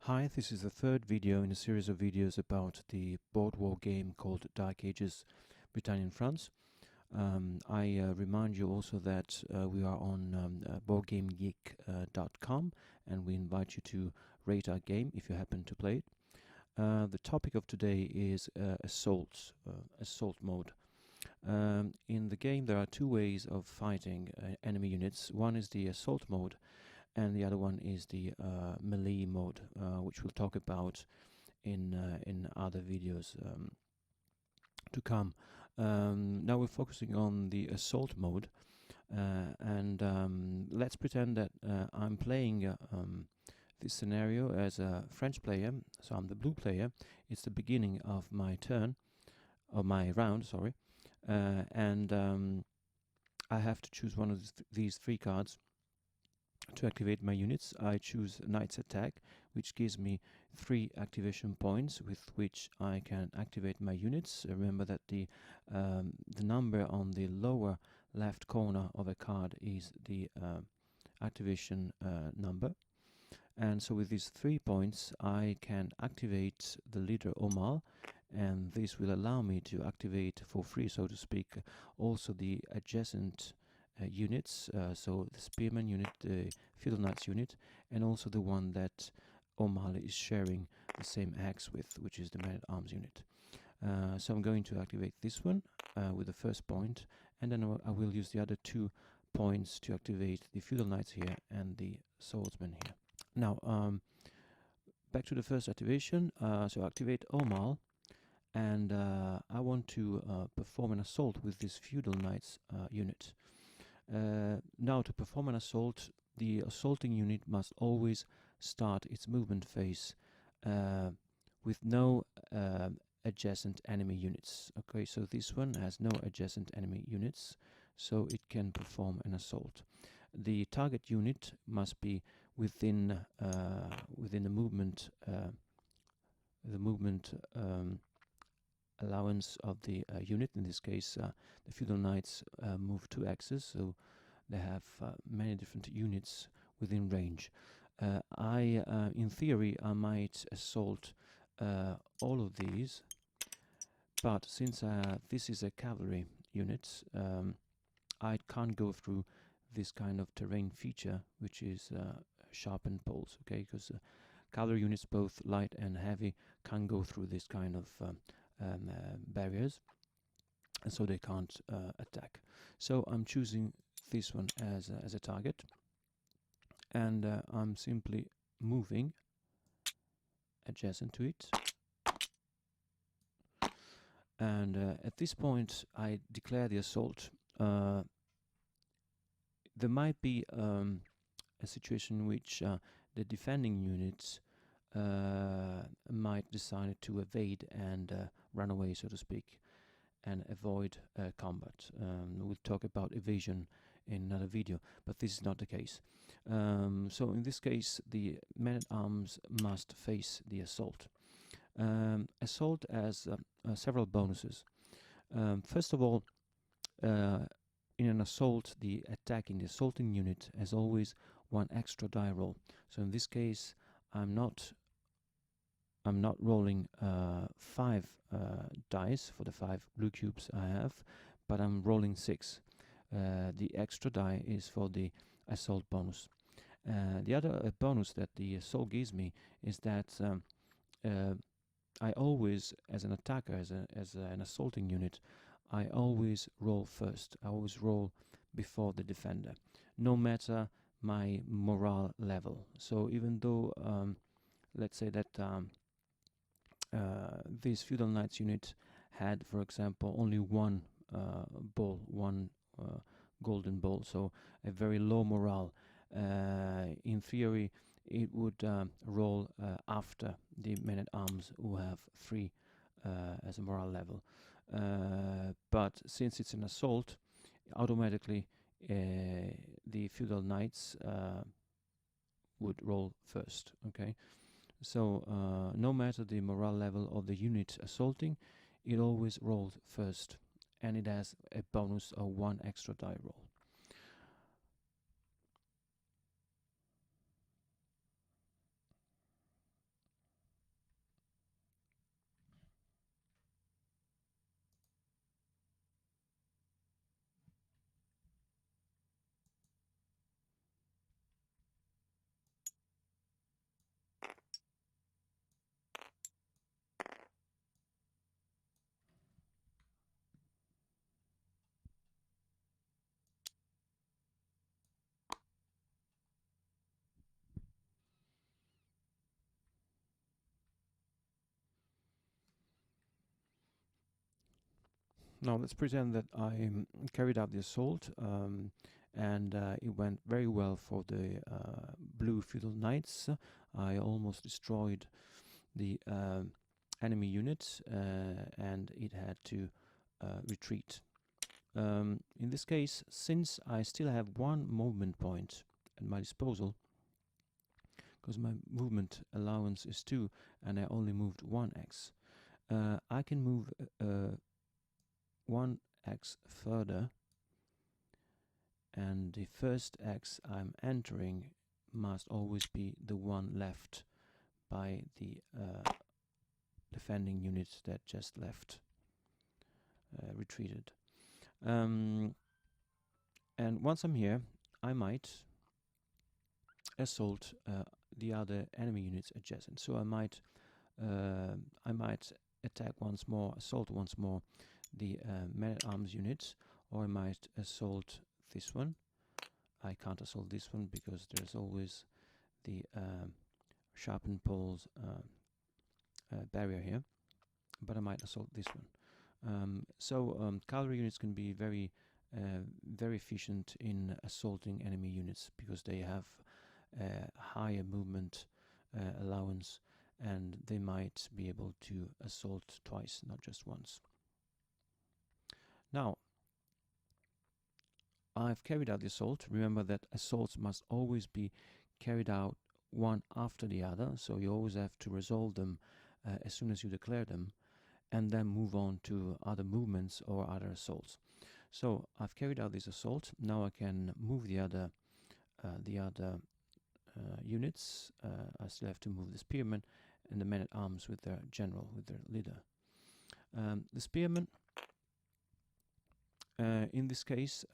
Hi, this is the third video in a series of videos about the board war game called Dark Ages Britannia and France. I remind you also that we are on BoardGameGeek.com and we invite you to rate our game if you happen to play it. The topic of today is assault mode. In the game there are two ways of fighting enemy units. One is the assault mode, and the other one is the melee mode, which we'll talk about in other videos to come. Now we're focusing on the assault mode, and let's pretend that I'm playing this scenario as a French player, so I'm the blue player. It's the beginning of my turn, of my round, sorry, and I have to choose one of these three cards to activate my units. I choose Knight's Attack, which gives me 3 activation points with which I can activate my units. Remember that the number on the lower left corner of a card is the activation number. And so with these 3 points I can activate the leader Aumale, and this will allow me to activate for free, so to speak, also the adjacent units, so the Spearman unit, the Feudal Knights unit, and also the one that Aumale is sharing the same axe with, which is the Man-at-Arms unit. So I'm going to activate this one with the first point, and then I will use the other 2 points to activate the Feudal Knights here and the Swordsman here. Now, back to the first activation. So activate Aumale, and I want to perform an assault with this Feudal Knights unit. Now, to perform an assault, the assaulting unit must always start its movement phase with no adjacent enemy units. Okay, so this one has no adjacent enemy units, so it can perform an assault. The target unit must be within the movement allowance of the unit. In this case, the Feudal Knights move 2 axes, so they have many different units within range. In theory, I might assault all of these, but since this is a cavalry unit, I can't go through this kind of terrain feature, which is sharpened poles, okay, because cavalry units, both light and heavy, can go through this kind of barriers, and so they can't attack. So I'm choosing this one as a target, and I'm simply moving adjacent to it, and at this point I declare the assault. There might be a situation in which the defending units might decide to evade and run away, so to speak, and avoid combat. We'll talk about evasion in another video, but this is not the case. So in this case, the men-at-arms must face the assault. Assault has several bonuses. First of all, in an assault, the attacking, the assaulting unit has always 1 extra die roll. So in this case, I'm not rolling 5 dice for the 5 blue cubes I have, but I'm rolling 6. The extra die is for the assault bonus. The other bonus that the assault gives me is that I always, as an attacker, as an assaulting unit, I always roll first. I always roll before the defender, no matter my morale level. So even though, let's say that this Feudal Knights unit had, for example, only 1 ball, 1 golden ball, so a very low morale, in theory it would roll after the men-at-arms, who have 3 as a morale level. But since it's an assault, automatically the Feudal Knights would roll first. Okay, so no matter the morale level of the unit assaulting, it always rolls first, and it has a bonus of 1 extra die roll. Now let's pretend that I carried out the assault, and it went very well for the blue feudal knights. I almost destroyed the enemy unit, and it had to retreat. In this case, since I still have one movement point at my disposal, because my movement allowance is 2 and I only moved 1x, I can move 1x further, and the first x I'm entering must always be the one left by the defending unit that just left, retreated. And once I'm here, I might assault the other enemy units adjacent. So I might attack once more, assault once more the men-at-arms units, or I might assault this one. I can't assault this one because there's always the sharpened poles barrier here, but I might assault this one. So cavalry units can be very efficient in assaulting enemy units because they have higher movement allowance, and they might be able to assault twice, not just once. Now, I've carried out the assault. Remember that assaults must always be carried out one after the other, so you always have to resolve them as soon as you declare them, and then move on to other movements or other assaults. So I've carried out this assault. Now I can move the other units. I still have to move the spearmen and the men-at-arms with their general, with their leader. The spearmen, in this case,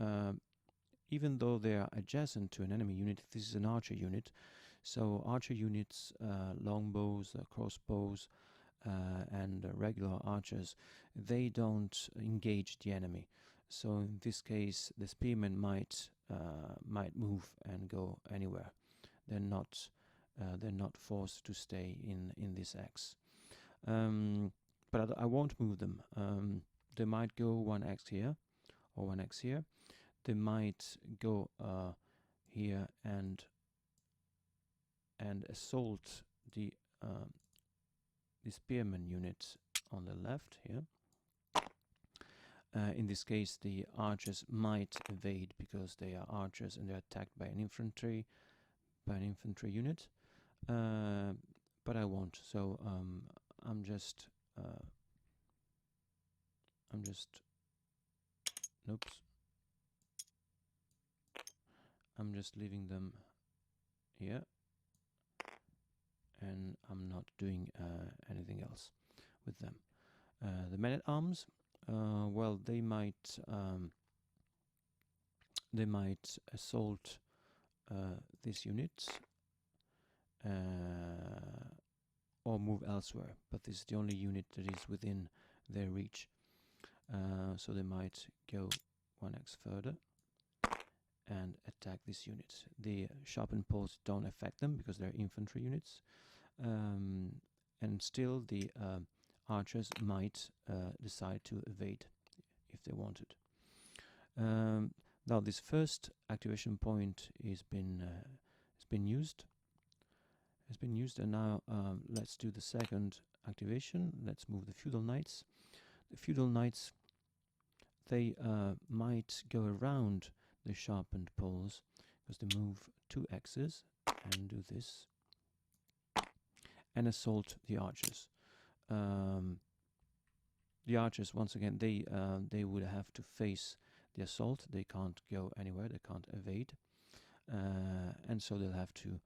even though they are adjacent to an enemy unit, this is an archer unit. So archer units, longbows, crossbows, and regular archers, they don't engage the enemy. So in this case, the spearmen might move and go anywhere. They're not forced to stay in this X. But I won't move them. They might go 1x here or 1x here. They might go here and assault the spearman unit on the left here. In this case, the archers might evade because they are archers and they're attacked by an infantry unit. But I won't. So I'm just I'm just leaving them here, and I'm not doing anything else with them. The men-at-arms, well, they might assault this unit or move elsewhere, but this is the only unit that is within their reach. So they might go 1x further and attack this unit. The sharpened poles don't affect them because they're infantry units, and still the archers might decide to evade if they wanted. Now this first activation point has been used, and now let's do the second activation. Let's move the feudal knights. The feudal knights, they might go around the sharpened poles because they move 2 x's and do this and assault the archers. The archers, once again, they would have to face the assault. They can't go anywhere. They can't evade, and so they'll have to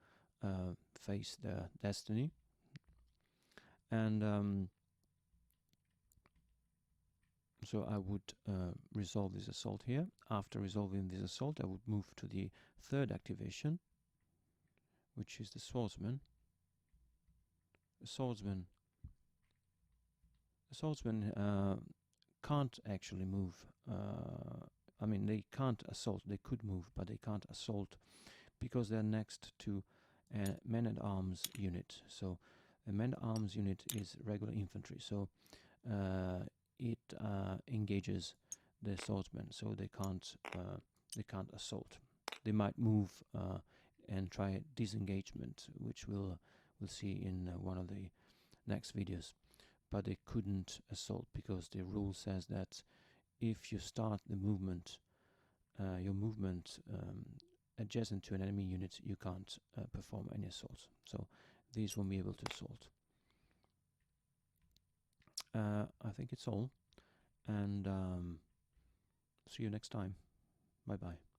face their destiny. And so I would resolve this assault here. After resolving this assault, I would move to the third activation, which is the swordsman. The swordsman can't actually move. I mean, they can't assault. They could move, but they can't assault because they're next to a men-at-arms unit. So a men-at-arms unit is regular infantry. So it engages the swordsmen, so they can't assault. They might move and try disengagement, which we'll see in one of the next videos. But they couldn't assault because the rule says that if you start the movement, your movement adjacent to an enemy unit, you can't perform any assault. So these won't be able to assault. I think it's all, and see you next time. Bye bye.